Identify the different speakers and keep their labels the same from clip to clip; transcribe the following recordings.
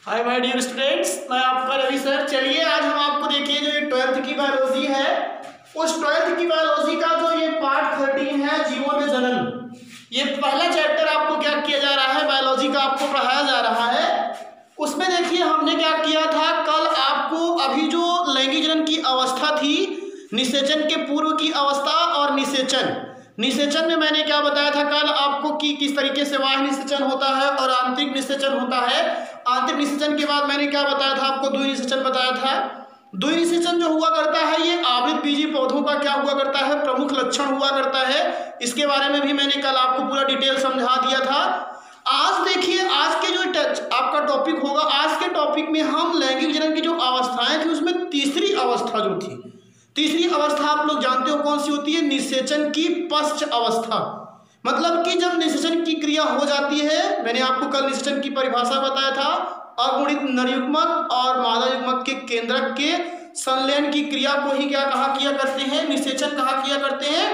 Speaker 1: Hi my dear students, मैं आपका Ravi sir. चलिए आज हम आपको देखिए जो ये 12th की बायोलॉजी है, उस 12th की बायोलॉजी का जो ये पार्ट 13 है, जीवों में जनन। ये पहला चैप्टर आपको क्या किया जा रहा है, बायोलॉजी का आपको पढ़ाया जा रहा है। उसमें देखिए हमने क्या किया था, कल आपको अभी जो लैंगिक जनन की अवस्था थी, निषेचन के पूर्व की अवस्था और निषेचन में मैंने क्या बताया था कल आपको कि किस तरीके से बाह्य निषेचन होता है और आंतरिक निषेचन होता है। आंतरिक निषेचन के बाद मैंने क्या बताया था आपको, द्वि निषेचन बताया था। द्वि निषेचन जो हुआ करता है, ये आवृत बीजी पौधों का क्या हुआ करता है, प्रमुख लक्षण हुआ करता है। इसके बारे में भी मैंने कल आपको पूरा डिटेल समझा दिया था। आज देखिए आज के जो आपका टॉपिक होगा, आज के टॉपिक में हम लैंगिक जनन की जो अवस्थाएं थी उसमें तीसरी अवस्था जो थी, तीसरी अवस्था आप लोग जानते हो कौन सी होती है, निषेचन की पश्च अवस्था। मतलब कि जब निषेचन की क्रिया हो जाती है, मैंने आपको कल निषेचन की परिभाषा बताया था, अगुणित नर युग्मक और मादा युग्मक के केंद्रक के संलयन की क्रिया को ही क्या कहा किया करते हैं, निषेचन कहा किया करते हैं।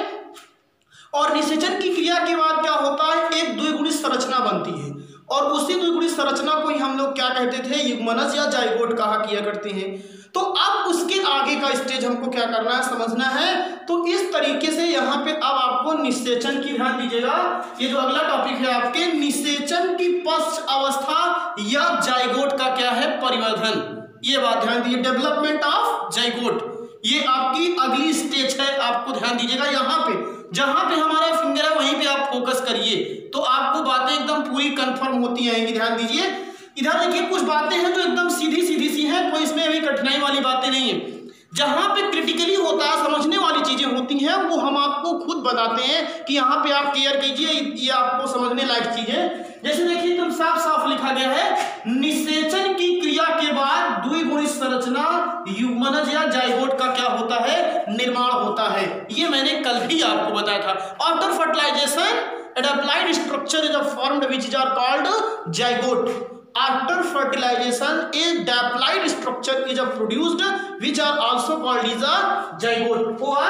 Speaker 1: और निषेचन की क्रिया के बाद क्या होता है, एक द्विगुणित संरचना बनती है और उसी द्विगुणित संरचना को ही हम लोग क्या कहते थे, युग्मनज या जाइगोट कहा किया करते हैं। तो अब उसके आगे का स्टेज हमको क्या करना है, समझना है। तो इस तरीके से यहाँ पे अब आपको निषेचन की, ध्यान दीजिएगा, ये जो अगला टॉपिक है आपके, निषेचन की पश्च अवस्था या जाइगोट का क्या है, परिवर्धन। ये बात ध्यान दीजिए, डेवलपमेंट ऑफ जाइगोट, ये आपकी अगली स्टेज है। आपको ध्यान दीजिएगा, यहाँ पे जहां पे हमारा फिंगर है वहीं पे आप फोकस करिए, तो आपको बातें एकदम पूरी कंफर्म होती आएंगी। ध्यान दीजिए, इधर देखिए कुछ बातें हैं जो एकदम सीधी सीधी सी हैं, कोई इसमें अभी कठिनाई वाली बातें नहीं है। जहां पे क्रिटिकली होता है, समझने वाली चीजें होती हैं, वो हम आपको खुद बताते हैं कि यहाँ पे आप केयर कीजिए, ये आपको समझने लायक चीजें। जैसे देखिए एकदम साफ साफ लिखा गया है, निषेचन की क्रिया के बाद द्विगुणित संरचना युग्मनज या जाइगोट का क्या होता है, निर्माण होता है। ये मैंने कल भी आपको बताया था। After fertilization a diploid structure is formed which is called zygote. After fertilization a diploid structure is produced which are also called is a zygote। और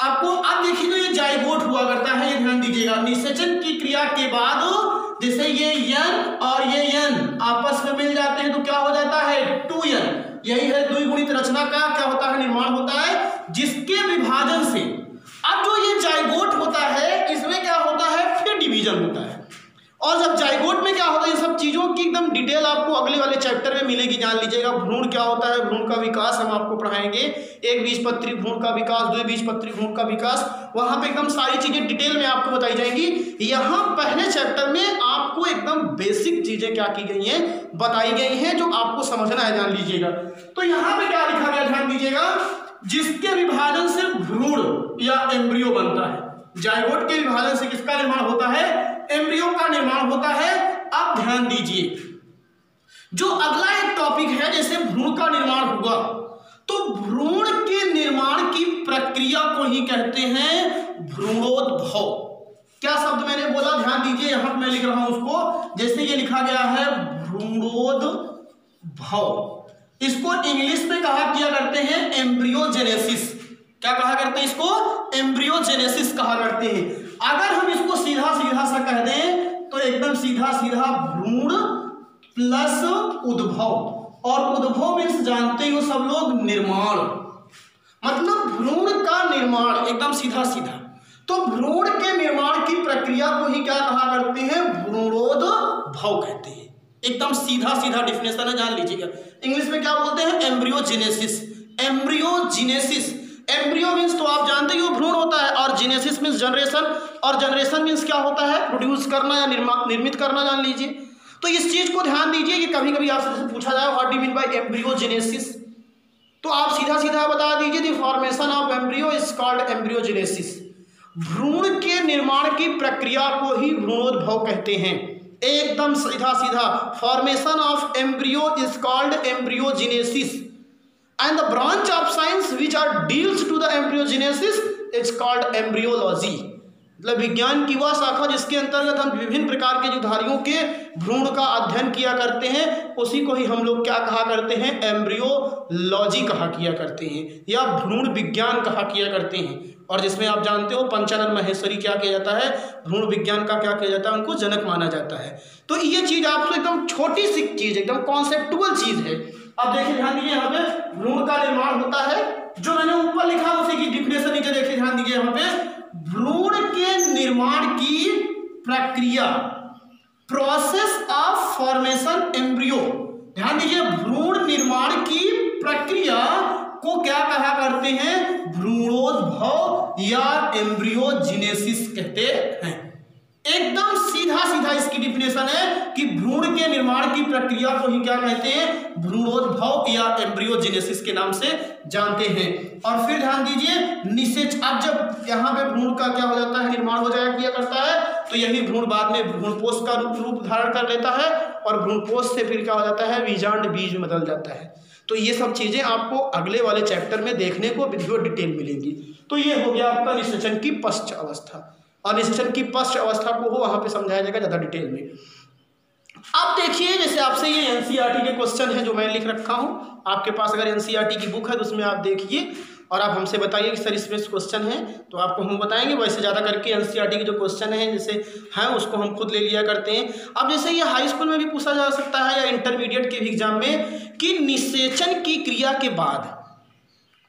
Speaker 1: आपको अब देखिए तो ये जाइगोट हुआ करता है, ये ध्यान दीजिएगा। निषेचन की क्रिया के बाद जैसे ये यन और ये यन आपस में मिल जाते हैं तो क्या हो जाता है, 2n। यही है द्विगुणित रचना का क्या होता है, निर्माण होता है, जिसके विभाजन से अब जो ये जाइगोट होता है, इसमें क्या होता है, फिर डिवीजन होता है। और जब जाइगोट में क्या होता है, ये सब चीजों की एकदम डिटेल आपको अगले वाले चैप्टर में मिलेगी, जान लीजिएगा। भ्रूण क्या होता है, भ्रूण का विकास हम आपको पढ़ाएंगे, एक बीजपत्री भ्रूण का विकास, द्विबीजपत्री भ्रूण का विकास, वहां पे एकदम सारी चीजें डिटेल में आपको बताई जाएंगी। यहाँ पहले चैप्टर में आपको एकदम बेसिक चीजें क्या की गई हैं, बताई गई हैं, जो आपको समझना है, जान लीजिएगा। तो यहाँ पे क्या लिखा गया, ध्यान दीजिएगा, जिसके विभाजन से भ्रूण या एम्ब्रियो बनता है। जाइगोट के विभाजन से किसका निर्माण होता है, एम्ब्रियो का निर्माण होता है। अब ध्यान दीजिए, जो अगला एक टॉपिक है, जैसे भ्रूण का निर्माण हुआ, तो भ्रूण के निर्माण की प्रक्रिया को ही कहते हैं भ्रूणोद्भव। क्या शब्द मैंने बोला, ध्यान दीजिए, यहां मैं लिख रहा हूं उसको, जैसे ये लिखा गया है भ्रूणोद्भव। इसको इंग्लिश में कहा किया करते हैं एम्ब्रियोजेनेसिस। क्या कहा करते हैं इसको, एम्ब्रियोजेनेसिस कहा करते हैं। अगर हम इसको सीधा सीधा सा कह दें तो एकदम सीधा सीधा भ्रूण प्लस उद्भव, और उद्भव मीन्स जानते हो सब लोग, निर्माण, मतलब भ्रूण का निर्माण, एकदम सीधा सीधा। तो भ्रूण के निर्माण की प्रक्रिया को ही क्या कहा करते हैं, भ्रूणोद्भव कहते हैं। एकदम सीधा सीधा डिफिनेशन है, जान लीजिएगा। इंग्लिश में क्या बोलते हैं, एम्ब्रियोजेनेसिस। एम्ब्रियोजेनेसिस, एम्ब्रियो मीन्स तो आप जानते हो भ्रूण होता है, और जेनेसिस मीन्स जनरेशन, और जनरेशन मीन्स क्या होता है, प्रोड्यूस करना या निर्मित करना, जान लीजिए। तो इस चीज को ध्यान दीजिए कि कभी कभी आपसे पूछा जाए what do you mean by embryogenesis, तो आप सीधा सीधा बता दीजिए the formation of embryo is called embryogenesis. भ्रूण के निर्माण की प्रक्रिया को ही भ्रूणोद्भव कहते हैं। एकदम सीधा सीधा, formation of embryo is called embryogenesis and the branch of science which are deals to the embryogenesis is called embryology। मतलब विज्ञान की वह शाखा जिसके अंतर्गत हम विभिन्न प्रकार के जीवधारियों के भ्रूण का अध्ययन किया करते हैं, उसी को ही हम लोग क्या कहा करते हैं, एम्ब्रियोलॉजी कहा किया करते हैं या भ्रूण विज्ञान कहा किया करते हैं। और जिसमें आप जानते हो पंचानन माहेश्वरी क्या किया जाता है, भ्रूण विज्ञान का क्या किया जाता है, उनको जनक माना जाता है। तो ये चीज़ आपको एकदम छोटी सी चीज़, एकदम कॉन्सेप्टुअल चीज़ है। अब देखिए ध्यान दीजिए, यहाँ पे भ्रूण का निर्माण होता है, जो मैंने ऊपर लिखा उसी की डिफिनेशन नीचे देखिए, ध्यान दीजिए यहाँ पे भ्रूण के निर्माण की प्रक्रिया, प्रोसेस ऑफ फॉर्मेशन एम्ब्रियो। ध्यान दीजिए, भ्रूण निर्माण की प्रक्रिया को क्या कहा करते हैं, भ्रूणोद्भव या एम्ब्रियोजेनेसिस कहते हैं। एकदम सीधा सीधा इसकी डिफिनेशन है कि भ्रूण के निर्माण की प्रक्रिया को ही क्या कहते हैं, भ्रूणोद्भव या एम्ब्रियोजेनेसिस के नाम से जानते हैं। और फिर ध्यान दीजिए निषेचन, अब जब यहाँ पे भ्रूण का क्या हो जाता है, निर्माण हो जाया किया करता है, तो यही भ्रूण बाद में भ्रूणपोष का रूप धारण कर लेता है और भ्रूणपोष से फिर क्या हो जाता है, बीजांड बीज में बदल जाता है। तो ये सब चीजें आपको अगले वाले चैप्टर में देखने को वीडियो डिटेल मिलेंगी। तो ये हो गया आपका निषेचन की पश्च अवस्था, और निषेचन की पश्च अवस्था को हो वहां पे समझाया जाएगा ज्यादा डिटेल में। अब देखिए, जैसे आपसे ये एनसीईआरटी के क्वेश्चन है जो मैं लिख रखा हूं, आपके पास अगर एनसीईआरटी की बुक है तो उसमें आप देखिए और आप हमसे बताइए कि सर इसमें क्वेश्चन है, तो आपको हम बताएंगे। वैसे ज़्यादा करके एनसीईआरटी के जो क्वेश्चन हैं जैसे हैं उसको हम खुद ले लिया करते हैं। अब जैसे ये हाई स्कूल में भी पूछा जा सकता है या इंटरमीडिएट के भी एग्जाम में कि निषेचन की क्रिया के बाद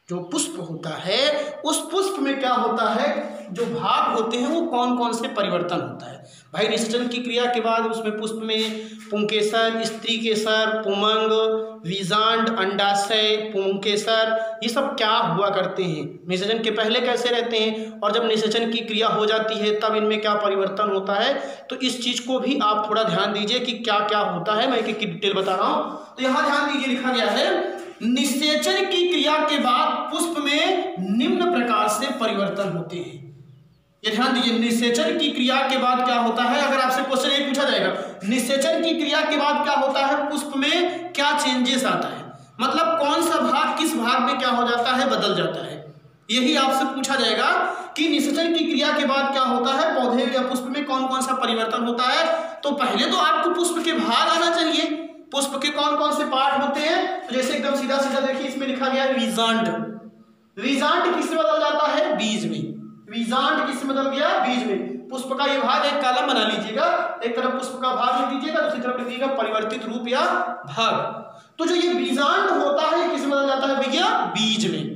Speaker 1: जो पुष्प होता है, उस पुष्प में क्या होता है, जो भाग होते हैं वो कौन कौन से परिवर्तन होता है। भाई निषेचन की क्रिया के बाद उसमें पुष्प में पुंकेसर, स्त्री केसर, पुमंग, बीजांड, अंडाशय, पुंकेसर, ये सब क्या हुआ करते हैं, निषेचन के पहले कैसे रहते हैं और जब निषेचन की क्रिया हो जाती है तब इनमें क्या परिवर्तन होता है। तो इस चीज़ को भी आप थोड़ा ध्यान दीजिए कि क्या क्या होता है, मैं एक डिटेल बता रहा हूँ। तो यहाँ ध्यान दीजिए, लिखा गया है निषेचन की क्रिया के बाद पुष्प में निम्न प्रकार से परिवर्तन होते हैं। ये ध्यान दीजिए, निषेचन की क्रिया के बाद क्या होता है, अगर आपसे क्वेश्चन एक पूछा जाएगा निषेचन की क्रिया के बाद क्या होता है, पुष्प में क्या चेंजेस आता है, मतलब कौन सा भाग किस भाग में क्या हो जाता है, बदल जाता है। यही आपसे पूछा जाएगा कि निषेचन की क्रिया के बाद क्या होता है, पौधे या पुष्प में कौन कौन सा परिवर्तन होता है। तो पहले तो आपको पुष्प के भाग आना चाहिए, पुष्प के कौन कौन से पार्ट होते हैं। तो जैसे एकदम सीधा सीधा देखिए, इसमें लिखा गया है बीजांड। बीजांड किसमें बदल जाता है, बीज में। बीजांड किसमें बदल गया, बीज में। पुष्प का ये भाग एक कॉलम बना लीजिएगा, एक तरफ पुष्प का भाग लिख दीजिएगा, दूसरी तरफ लिखिएगा परिवर्तित रूप या भाग। तो जो ये बीजांड होता है किसमें बदल जाता है भैया, बीज में।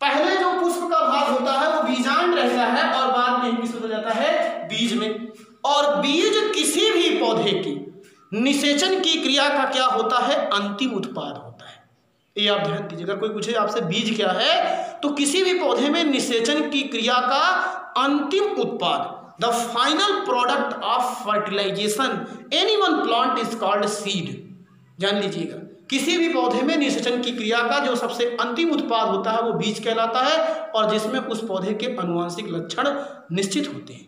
Speaker 1: पहले जो पुष्प का भाग होता है वो बीजांड रहता है और बाद में किसमें बदल जाता है, बीज में। और बीज किसी भी पौधे की निषेचन की क्रिया का क्या होता है, अंतिम उत्पाद होता है। ये आप ध्यान दीजिएगा, कोई पूछे आपसे बीज क्या है, तो किसी भी पौधे में निषेचन की क्रिया का अंतिम उत्पाद, the final product of fertilization any one plant is called seed. जान लीजिएगा, किसी भी पौधे में निषेचन की क्रिया का जो सबसे अंतिम उत्पाद होता है वो बीज कहलाता है, और जिसमें उस पौधे के अनुवांशिक लक्षण निश्चित होते हैं।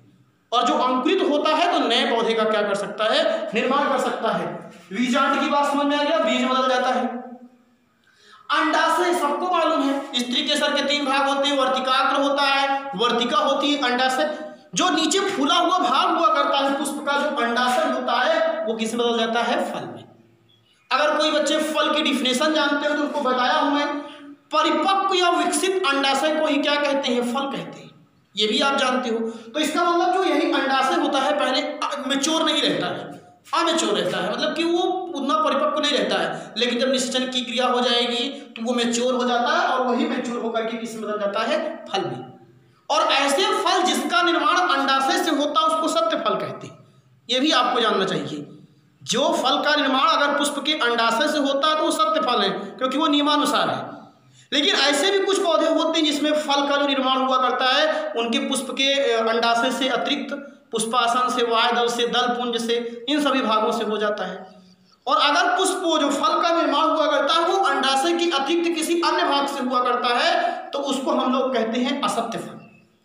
Speaker 1: और जो अंकुरित होता है तो नए पौधे का क्या कर सकता है, निर्माण कर सकता है। बीजांड की बात समझ में आ गया, बीज बदल जाता है। अंडाशय सबको मालूम है, स्त्री केसर के 3 भाग होते हैं, वर्तिकाग्र होता है, वर्तिका होती है, अंडाशय जो नीचे फूला हुआ भाग हुआ करता है पुष्प का, जो अंडाशय होता है वो किस में बदल जाता है, फल में। अगर कोई बच्चे फल की डिफिनेशन जानते हो तो उनको बताया हूं मैं, परिपक्व या विकसित अंडाशय को ही क्या कहते हैं, फल कहते हैं। ये भी आप जानते हो। तो इसका मतलब जो यही अंडाशय होता है पहले मैच्योर नहीं रहता है, अमेच्योर रहता है, मतलब कि वो उतना परिपक्व नहीं रहता है। लेकिन जब निषेचन की क्रिया हो जाएगी तो वो मैच्योर हो जाता है और वही मैच्योर होकर के किस में बदल जाता है, फल में। और ऐसे फल जिसका निर्माण अंडाशय से होता है उसको सत्य फल कहते हैं। ये भी आपको जानना चाहिए, जो फल का निर्माण अगर पुष्प के अंडाशय से होता है तो वो सत्य फल है, क्योंकि वो नियमानुसार है। लेकिन ऐसे भी कुछ पौधे होते हैं जिसमें फल का जो निर्माण हुआ करता है उनके पुष्प के अंडाशय से अतिरिक्त पुष्पासन से, वायदल से, दलपुंज से, इन सभी भागों से हो जाता है। और अगर पुष्प जो फल का निर्माण हुआ करता है वो अंडाशय की अतिरिक्त किसी अन्य भाग से हुआ करता है तो उसको हम लोग कहते हैं असत्य फल।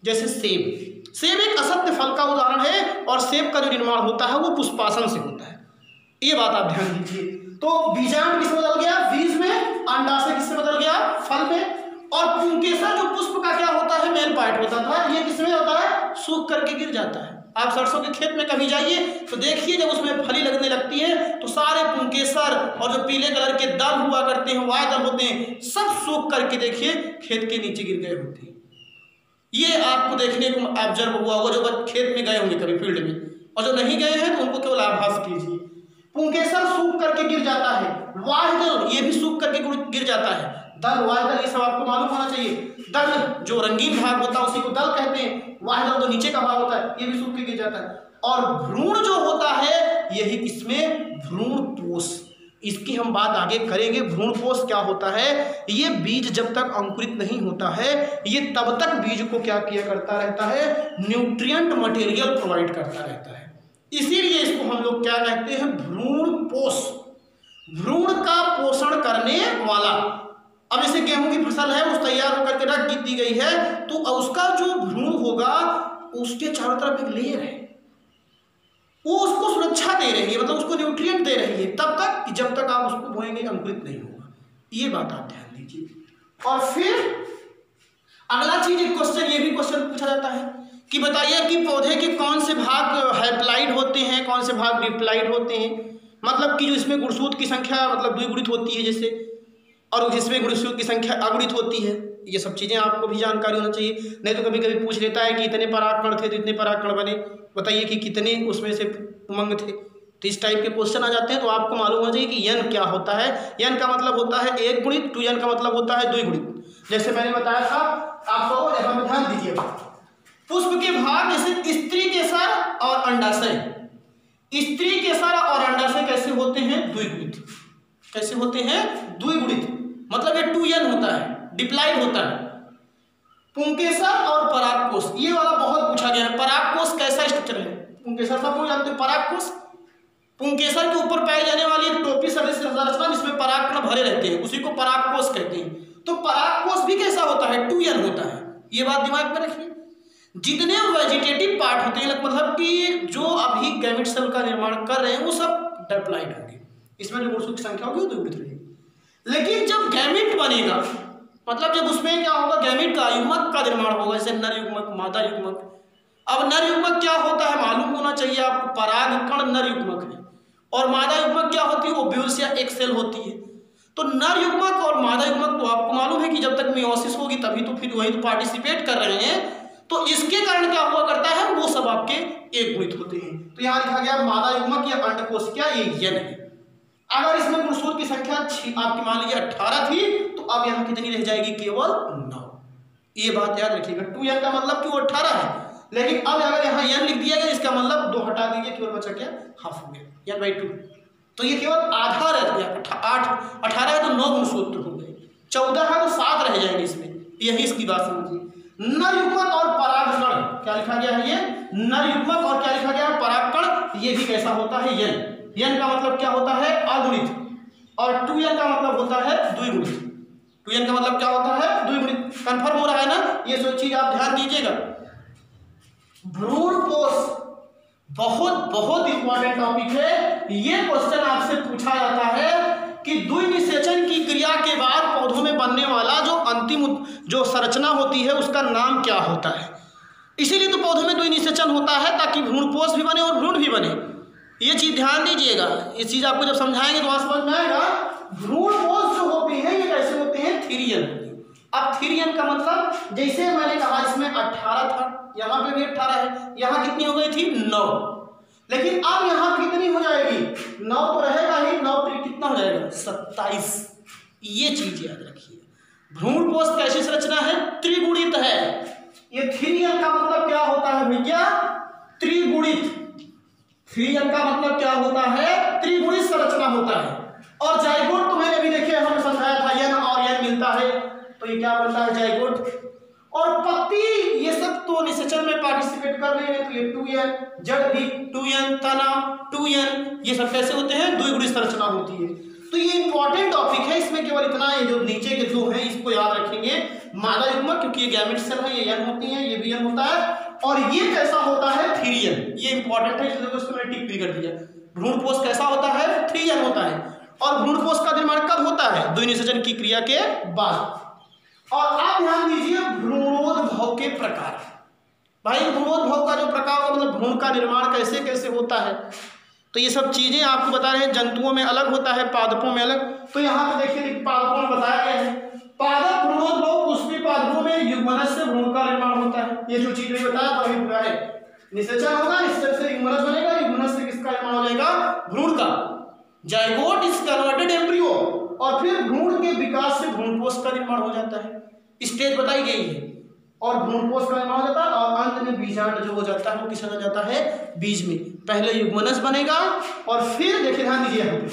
Speaker 1: जैसे सेब, सेब एक असत्य फल का उदाहरण है, और सेब का जो निर्माण होता है वो पुष्पासन से होता है। ये बात आप ध्यान दीजिए। तो बीजांड किसमें बदल गया, बीज में, अंडाशय किसमें बदल गया, फल में। और पुंकेसर जो पुष्प का क्या होता है, मेल पार्ट होता था, ये किसमें होता है, सूख करके गिर जाता है। आप सरसों के खेत में कभी जाइए तो देखिए जब उसमें फली लगने लगती है तो सारे पुंकेसर और जो पीले कलर के दल हुआ करते हैं, वाय दल होते हैं, सब सूख करके देखिए खेत के नीचे गिर गए होते हैं। ये आपको देखने को ऑब्जर्व हुआ होगा जो खेत में गए होंगे कभी फील्ड में, और जो नहीं गए हैं तो उनको केवल आभास कीजिए। पुंकेसर सूख करके गिर जाता है, वाय दल ये भी सूख करके गिर जाता है, दल वाय दल ये सब आपको मालूम होना चाहिए। दल जो रंगीन भाग होता है उसी को दल कहते हैं, वाय दल जो नीचे का भाग होता है ये भी सूख के गिर जाता है। और भ्रूण जो होता है यही इसमें भ्रूण पोष, इसकी हम बात आगे करेंगे। भ्रूण पोष क्या होता है, ये बीज जब तक अंकुरित नहीं होता है ये तब तक बीज को क्या किया करता रहता है, न्यूट्रिएंट मटेरियल प्रोवाइड करता रहता है, इसीलिए इसको हम लोग क्या कहते हैं, भ्रूण पोष, भ्रूण का पोषण करने वाला। अब जैसे गेहूं की फसल है उस तैयार होकर के रख दी गई है तो उसका जो भ्रूण होगा उसके चारों तरफ एक लेयर है, वो उसको सुरक्षा दे रही है, मतलब उसको न्यूट्रिएंट दे रही है तब तक जब तक आप उसको बोएंगे अंकुरित नहीं होगा। ये बात आप ध्यान दीजिए। और फिर अगला चीज, एक क्वेश्चन, ये भी क्वेश्चन पूछा जाता है कि बताइए कि पौधे के कौन से भाग हैप्लाइड होते हैं, कौन से भाग डिप्लाइड होते हैं, मतलब कि जो इसमें गुणसूत्र की संख्या मतलब द्विगुणित होती है जैसे, और जिसमें गुणसूत्र की संख्या अगुणित होती है। ये सब चीज़ें आपको भी जानकारी होना चाहिए, नहीं तो कभी कभी पूछ लेता है कि इतने परागकण थे तो इतने परागकण बने, बताइए कि कितने उसमें से उमंग थे, तो इस टाइप के क्वेश्चन आ जाते हैं। तो आपको मालूम होना चाहिए कि यन क्या होता है। यन का मतलब होता है एक गुणित, टू यन का मतलब होता है द्विगुणित। जैसे मैंने बताया था आपको, यहाँ पे ध्यान दीजिए, पुष्प के भाग जैसे स्त्री केसर और अंडाशय, स्त्री केसर और अंडाशय कैसे होते हैं, द्विगुणित। कैसे होते हैं, द्विगुणित, मतलब ये 2n होता है, डिप्लाइड होता है। पुंकेसर और परागकोश, ये वाला बहुत पूछा गया है, परागकोश कैसा स्ट्रक्चर है, पुंकेसर सब लोग जानते हैं। परागकोश पुंकेसर के ऊपर पाई जाने वाली एक टोपी सदृश संरचना जिसमें परागकण भरे रहते हैं, उसी को परागकोश कहते हैं। तो परागकोश भी कैसा होता है, 2n होता है, ये बात दिमाग में रखिए। जितने वेजिटेटिव पार्ट होते हैं, मतलब कि जो अभी गैमेट सेल का निर्माण कर रहे हैं वो सब डिप्लाइड होंगे, इसमें जो गुणसूत्र की संख्या होगी वो द्विगुणित रहेगी। लेकिन जब गैमेट बनेगा, मतलब जब उसमें क्या होगा, गैमेट का युग्मक का निर्माण होगा, जैसे नर युग्मक, मादा युग्मक। अब नर युग्मक क्या होता है मालूम होना चाहिए आपको, परागकण नर युग्मक है, और मादा युग्मक क्या होती है, ओव्यूल्स या एक सेल होती है। तो नर युग्मक और मादा युग्मक तो आपको मालूम है कि जब तक मियोसिस होगी तभी तो फिर वही तो पार्टिसिपेट कर रहे हैं, तो इसके कारण क्या हुआ करता है, वो सब आपके एक गुणित होते हैं। तो यहाँ लिखा गया मादा युग्मक या अंडकोश क्या, ये यन है। अगर इसमें गुणसूत्र की संख्या आपकी मान लीजिए 18 थी तो अब यहाँ कितनी रह जाएगी, केवल 9। ये बात याद रखिएगा, 2n का मतलब कि वो 18 है, लेकिन अब अगर यहाँ n लिख दिया गया इसका मतलब 2 हटा दीजिए, केवल बचा क्या, हाफ हो गया, n/2। तो ये केवल आधा रह गया, 18 है तो 9 गुणसूत्र हो गए, 14 है तो 7 रह जाएंगे इसमें, यही इसकी बात समझिए। नर युग्मक और परागकण क्या लिखा गया है, ये नर युग्मक और क्या लिखा गया है, परागकण, ये भी कैसा होता है, यन। यन का मतलब क्या होता है, अगुणित, और 2n का मतलब होता है द्विगुणित। 2n का मतलब क्या होता है, द्विगुणित। कंफर्म हो रहा है ना, ये सब चीज आप ध्यान दीजिएगा। भ्रूण पोष बहुत बहुत इंपॉर्टेंट टॉपिक है। ये क्वेश्चन आपसे पूछा जाता है कि द्विनिषेचन की क्रिया के बाद पौधों में बनने वाला जो अंतिम जो संरचना होती है उसका नाम क्या होता है। इसीलिए तो पौधों में द्विनिषेचन होता है ताकि भ्रूणपोष भी बने और भ्रूण भी बने। ये चीज ध्यान दीजिएगा, ये चीज आपको जब समझाएंगे तो समझ में आएगा। भ्रूणपोष जो होते हैं ये कैसे होते हैं, थीरियन। अब थीरियन का मतलब जैसे मैंने कहा इसमें 18 था, यहाँ पे भी 18 है, यहाँ कितनी हो गई थी 9, लेकिन अब यहाँ कितनी हो जाएगी, 9 तो रहेगा ही, 9 कितना हो जाएगा 27। ये चीज याद रखिए। भ्रूणपोष कैसी संरचना है, त्रिगुणित है। ये थीरियन का मतलब क्या होता है भैया, त्रिगुणित। थीरियन का मतलब क्या होता है, त्रिगुणित संरचना होता है। और जाइगोट तो मैंने अभी देखिए हमने समझाया था, यन और यन मिलता है तो ये क्या बनता है, जाइगोट। और पत्ती ये सब तो निषेचन में पार्टिसिपेट कर रहे हैं तो ये 2n, जड़ भी 2n, तना 2n, ये सब कैसे होते हैं, द्विगुणित संरचना होती है। तो ये इंपॉर्टेंट टॉपिक है, इसमें केवल इतना, ये जो नीचे के दो हैं इसको याद रखेंगे। मादा युग्मक क्योंकि ये गैमेट सेल है, ये n होती है, ये भी n होता है, और ये कैसा होता है, थीरियन। ये इंपॉर्टेंट है, इसलिए उसको मैंने टिक भी कर दिया। भ्रूणपोष कैसा होता है, थीरियन होता है। और भ्रूणपोष का निर्माण कब होता है, द्विनिषेचन की क्रिया के बाद। और आप ध्यान दीजिए भ्रूणोद्भव के प्रकार। भाई भ्रूणोद्भव का जो प्रकार होगा मतलब भ्रूण का निर्माण कैसे कैसे होता है, तो ये सब चीजें आपको बता रहे हैं। जंतुओं में अलग होता है, पादपों में अलग। तो यहाँ पे देखिए पादपों में बताया गया है पादप भ्रूणोद्भव पुष्पी पादपों में युग्मनज से भ्रूण का निर्माण होता है। ये जो चीज नहीं बताया तो अभी पूरा है, निषेचन होगा, निषेचन से युग्मनज बनेगा, युग्मनज से किसका निर्माण हो जाएगा, भ्रूण का। जाइगोट इज कन्वर्टेड एम्ब्रियो, और फिर भ्रूण के विकास से भ्रूणपोष का निर्माण हो जाता है। स्टेज बताई गई है, और भ्रूणपोष का निर्माण हो जाता है, और अंत में बीजांड जो हो जाता है वो किसमें हो जाता है, बीज में। पहले युग्मनज बनेगा और फिर देखिए ध्यान दीजिए यहाँ पे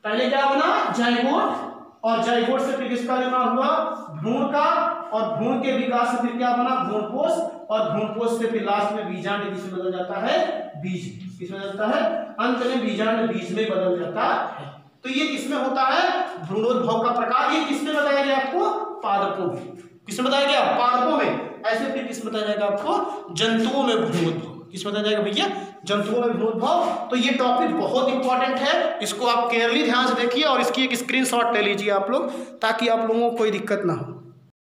Speaker 1: पहले क्या बना, जाइगोट, और जाइगोट से फिर किसका निर्माण हुआ, भ्रूण का, और भ्रूण के विकास से फिर क्या बना, भ्रूणपोष, और भ्रूणपोष से फिर लास्ट में बीजांड किसमें बदल जाता है, बीज। किसमें बदलता है, अंत में बीजांड बीज में बदल जाता है। तो ये किसमें होता है, भ्रूणोद्भव का प्रकार। ये किसमें बताया गया आपको, पादपों में। किसमें बताया गया, पादपों में। ऐसे फिर किसमें बताया जाएगा आपको, जंतुओं में भ्रूणोद्भव। किसमें बताया जाएगा भैया, जंतुओं में भ्रूणोद्भव। तो ये टॉपिक बहुत इंपॉर्टेंट है, इसको आप केयरली ध्यान से देखिए और इसकी एक स्क्रीनशॉट ले लीजिए आप लोग, ताकि आप लोगों को कोई दिक्कत ना हो।